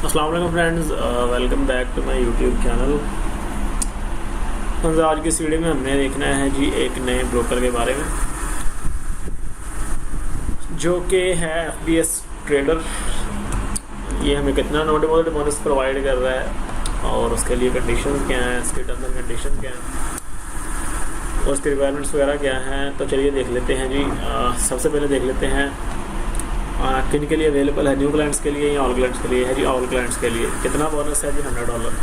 अस्सलाम वालेकुम friends, welcome back to my YouTube channel. आज की इस वीडियो में हमने देखना है जी एक नए ब्रोकर के बारे में जो कि है FBS ट्रेडर। ये हमें कितना नो डिपॉजिट बोनस प्रोवाइड कर रहा है और उसके लिए कंडीशंस क्या हैं, इसके टर्म्स एंड कंडीशन क्या हैं और उसके रिक्वायरमेंट्स वगैरह क्या हैं। तो चलिए देख लेते हैं जी। सबसे पहले देख लेते हैं किन के लिए अवेलेबल है, न्यू क्लाइंट्स के लिए या ऑल क्लाइंट्स के लिए है जी। ऑल क्लाइंट्स के लिए कितना बोनस है जी? $100।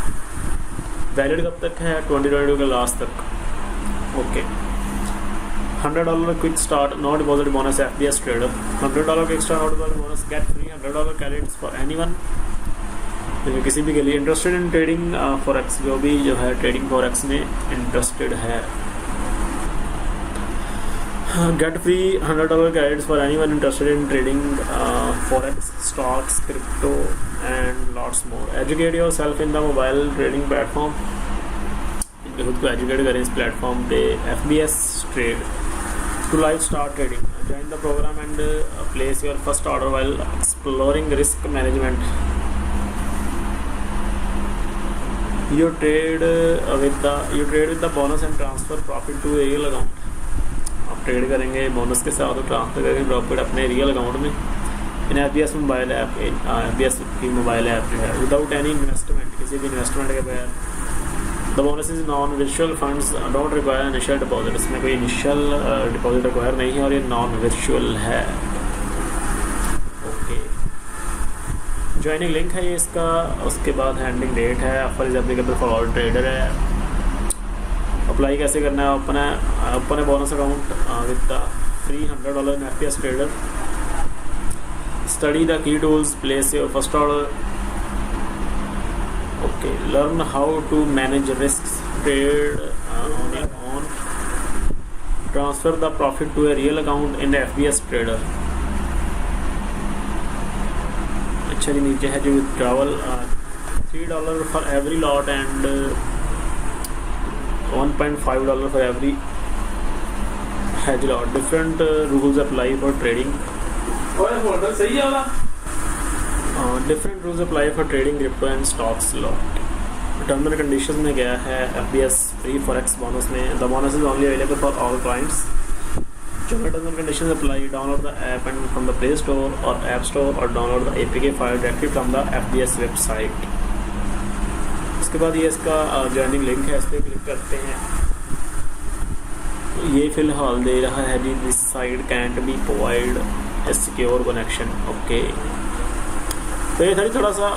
वैलिड कब तक है? 2022 के लास्ट तक। Okay, $100 quick start, no deposit bonus FBS trader. $100 का extra no deposit bonus, get free $100 credits for anyone. किसी भी के लिए इंटरेस्टेड इन ट्रेडिंग फॉरेक्स, जो भी जो है ट्रेडिंग फॉरेक्स में इंटरेस्टेड है, get free $100 credits for anyone interested in trading forex, stocks, crypto and lots more. Educate yourself in the mobile trading platform. खुद को एजुकेट करें इस प्लेटफॉर्म पे। FBS trade to live start trading. Join the program and place your first order while exploring risk management. You trade with the bonus and transfer profit to a real account. Trade करेंगे bonus के साथ और transfer करेंगे profit अपने real account में इन FBS mobile app. FBS की mobile app जो है विदाउट एनी इन्वेस्टमेंट, किसी भी इन्वेस्टमेंट के बगैर। The bonus is non virtual funds, don't require initial deposit. इसमें कोई इनिशियल डिपॉजिट रिक्वायर नहीं है और ये नॉन वर्चुअल है। ओके, ज्वाइनिंग लिंक है ये इसका। उसके बाद हैंडलिंग डेट है, offer is applicable for all trader है। अप्लाई कैसे करना है? Open a bonus account with the free $100 in FBS trader. Study the key tools, place your first order. Okay, learn how to manage risk, trade on your own, transfer the profit to a real account in FBS trader. अच्छा जी, नीचे है जो withdrawal, $3 for every lot and $1.5 for every hedge lot. Different rules apply for trading. सही है वाला। Different rules apply for trading crypto and stocks lot. Terms and conditions में गया है FBS free forex bonus में। The bonus is only available for all clients. Terms and conditions apply. Download the app and from the Play Store or App Store or download the APK file directly from the FBS website. उसके बाद ये इसका joining link है, इस पर click करते हैं। ये फ़िलहाल दे रहा है जी this site can't be provide a secure connection. Okay, तो ये था थोड़ा सा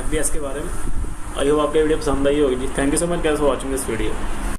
FBS के बारे में। आई होप आपको वीडियो पसंद आई होगी जी। Thank you so much guys for watching this video.